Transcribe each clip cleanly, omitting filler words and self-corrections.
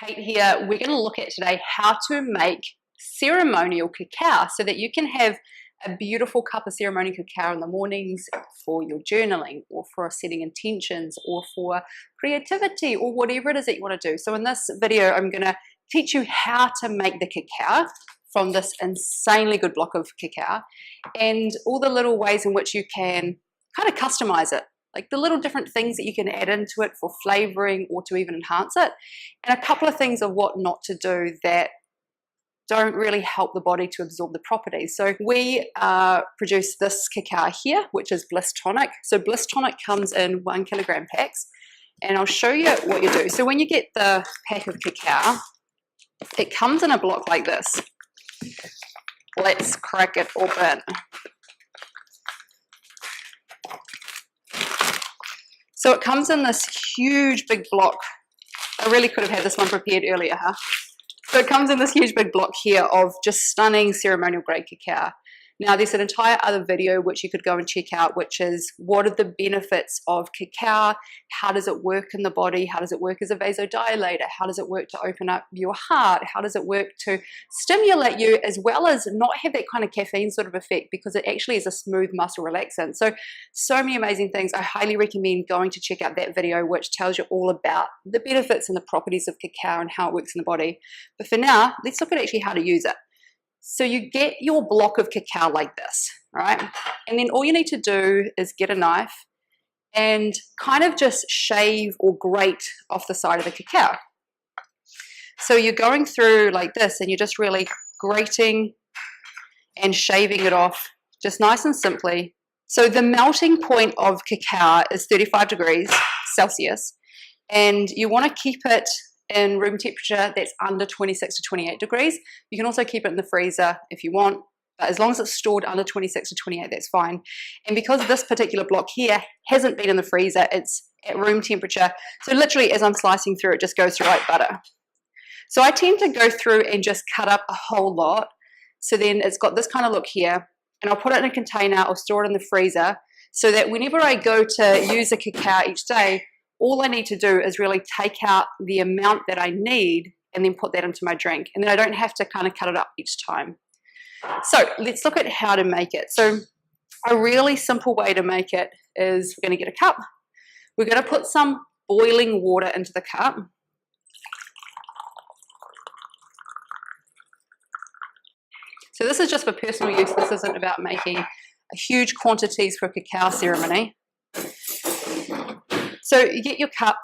Kate here. We're going to look at today how to make ceremonial cacao so that you can have a beautiful cup of ceremonial cacao in the mornings for your journaling or for setting intentions or for creativity or whatever it is that you want to do. So in this video, I'm going to teach you how to make the cacao from this insanely good block of cacao and all the little ways in which you can kind of customize it. Like the little different things that you can add into it for flavoring or to even enhance it. And a couple of things of what not to do that don't really help the body to absorb the properties. So we produce this cacao here, which is Bliss Tonic. So Bliss Tonic comes in 1 kilogram packs. And I'll show you what you do. So when you get the pack of cacao, it comes in a block like this. Let's crack it open. So it comes in this huge big block. I really could have had this one prepared earlier, huh? So it comes in this huge big block here of just stunning ceremonial grade cacao. Now there's an entire other video which you could go and check out, which is what are the benefits of cacao, how does it work in the body, how does it work as a vasodilator, how does it work to open up your heart, how does it work to stimulate you as well as not have that kind of caffeine sort of effect because it actually is a smooth muscle relaxant. So many amazing things. I highly recommend going to check out that video which tells you all about the benefits and the properties of cacao and how it works in the body. But for now, let's look at actually how to use it. So you get your block of cacao like this, right? And then all you need to do is get a knife and kind of just shave or grate off the side of the cacao. So you're going through like this and you're just really grating and shaving it off just nice and simply. So the melting point of cacao is 35 degrees Celsius and you want to keep it in room temperature that's under 26 to 28 degrees. You can also keep it in the freezer if you want, but as long as it's stored under 26 to 28, that's fine. And because this particular block here hasn't been in the freezer, it's at room temperature. So literally as I'm slicing through, it just goes through like butter. So I tend to go through and just cut up a whole lot. So then it's got this kind of look here, and I'll put it in a container or store it in the freezer so that whenever I go to use a cacao each day, all I need to do is really take out the amount that I need and then put that into my drink. And then I don't have to kind of cut it up each time. So let's look at how to make it. So a really simple way to make it is we're going to get a cup. We're going to put some boiling water into the cup. So this is just for personal use. This isn't about making huge quantities for a cacao ceremony. So you get your cup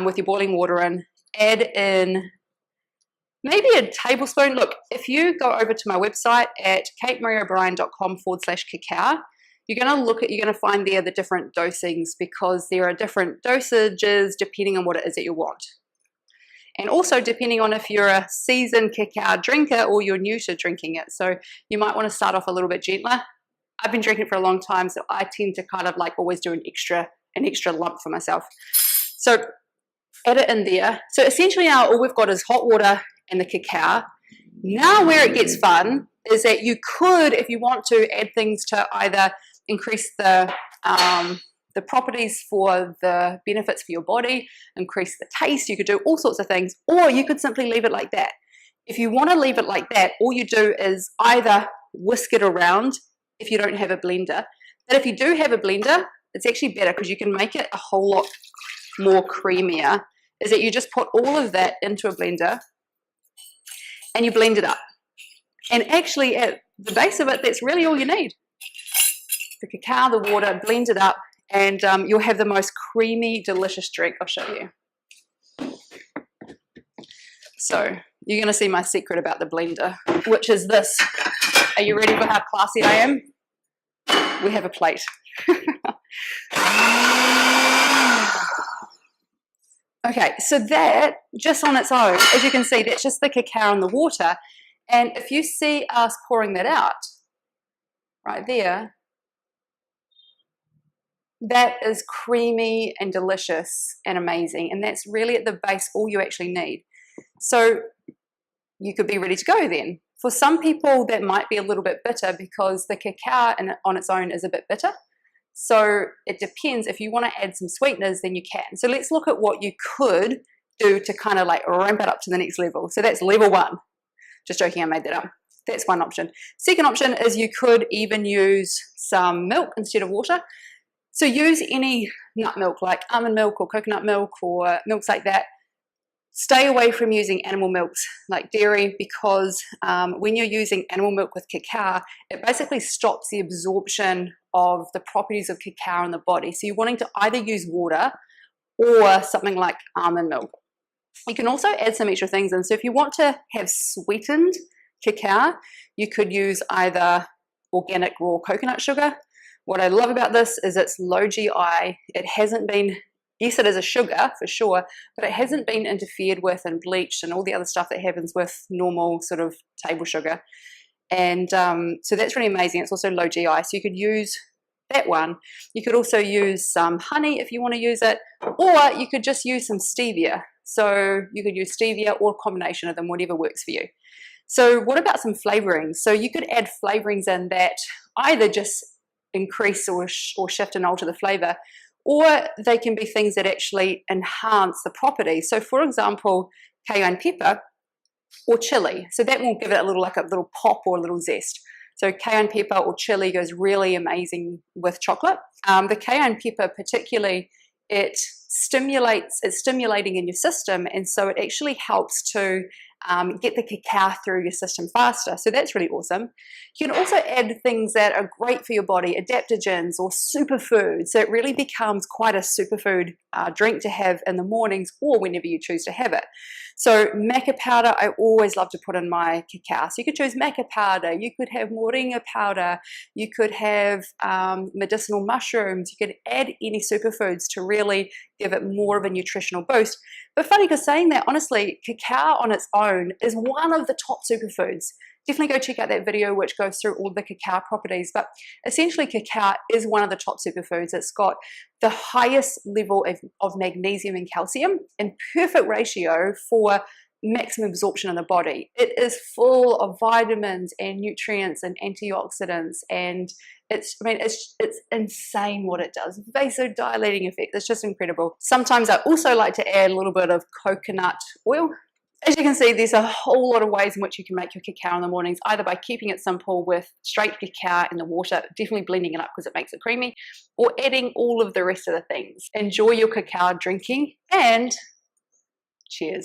with your boiling water in, add in maybe a tablespoon. Look, if you go over to my website at katemareeobrien.com/cacao, you're going to find there the different dosings because there are different dosages depending on what it is that you want. And also depending on if you're a seasoned cacao drinker or you're new to drinking it. So you might want to start off a little bit gentler. I've been drinking it for a long time, so I tend to kind of like always do an extra lump for myself. So add it in there. So essentially now all we've got is hot water and the cacao. Now where it gets fun is that you could, if you want to, add things to either increase the properties for the benefits for your body, increase the taste, you could do all sorts of things, or you could simply leave it like that. If you want to leave it like that, all you do is either whisk it around if you don't have a blender. But if you do have a blender, it's actually better because you can make it a whole lot more creamier, is that you just put all of that into a blender and you blend it up. And actually at the base of it, that's really all you need. The cacao, the water, blend it up, and you'll have the most creamy, delicious drink. I'll show you. So you're going to see my secret about the blender, which is this. Are you ready for how classy I am? We have a plate. Okay, so that just on its own, as you can see, that's just the cacao and the water. And if you see us pouring that out right there, that is creamy and delicious and amazing. And that's really at the base all you actually need. So you could be ready to go then. For some people, that might be a little bit bitter because the cacao on its own is a bit bitter. So it depends. If you want to add some sweeteners, then you can. So let's look at what you could do to kind of like ramp it up to the next level. So that's level 1. Just joking, I made that up. That's one option. Second option is you could even use some milk instead of water. So use any nut milk like almond milk or coconut milk or milks like that. Stay away from using animal milks like dairy, because when you're using animal milk with cacao, it basically stops the absorption of the properties of cacao in the body. So you're wanting to either use water or something like almond milk. You can also add some extra things in. So if you want to have sweetened cacao, you could use either organic raw coconut sugar. What I love about this is it's low GI. It hasn't been, yes, it is a sugar for sure, but it hasn't been interfered with and bleached and all the other stuff that happens with normal sort of table sugar. And so that's really amazing. It's also low GI, so you could use that one. You could also use some honey if you want to use it, or you could just use some stevia. So you could use stevia or a combination of them, whatever works for you. So what about some flavorings? So you could add flavorings in that either just increase or shift and alter the flavor, or they can be things that actually enhance the property. So for example, cayenne pepper or chili. So that will give it a little, like a little pop or a little zest. So cayenne pepper or chili goes really amazing with chocolate. The cayenne pepper particularly, it's stimulating in your system, and so it actually helps to get the cacao through your system faster. So that's really awesome. You can also add things that are great for your body, adaptogens or superfoods. So it really becomes quite a superfood drink to have in the mornings or whenever you choose to have it. So macca powder, I always love to put in my cacao. So you could choose macca powder, you could have moringa powder, you could have medicinal mushrooms, you could add any superfoods to really give it more of a nutritional boost. But funny, because saying that, honestly, cacao on its own is one of the top superfoods. Definitely go check out that video which goes through all the cacao properties. But essentially, cacao is one of the top superfoods. It's got the highest level of magnesium and calcium in perfect ratio for maximum absorption in the body. It is full of vitamins and nutrients and antioxidants, and it's insane what it does. Vasodilating effect. It's just incredible. Sometimes I also like to add a little bit of coconut oil. As you can see, there's a whole lot of ways in which you can make your cacao in the mornings, either by keeping it simple with straight cacao in the water, definitely blending it up because it makes it creamy, or adding all of the rest of the things. Enjoy your cacao drinking, and cheers.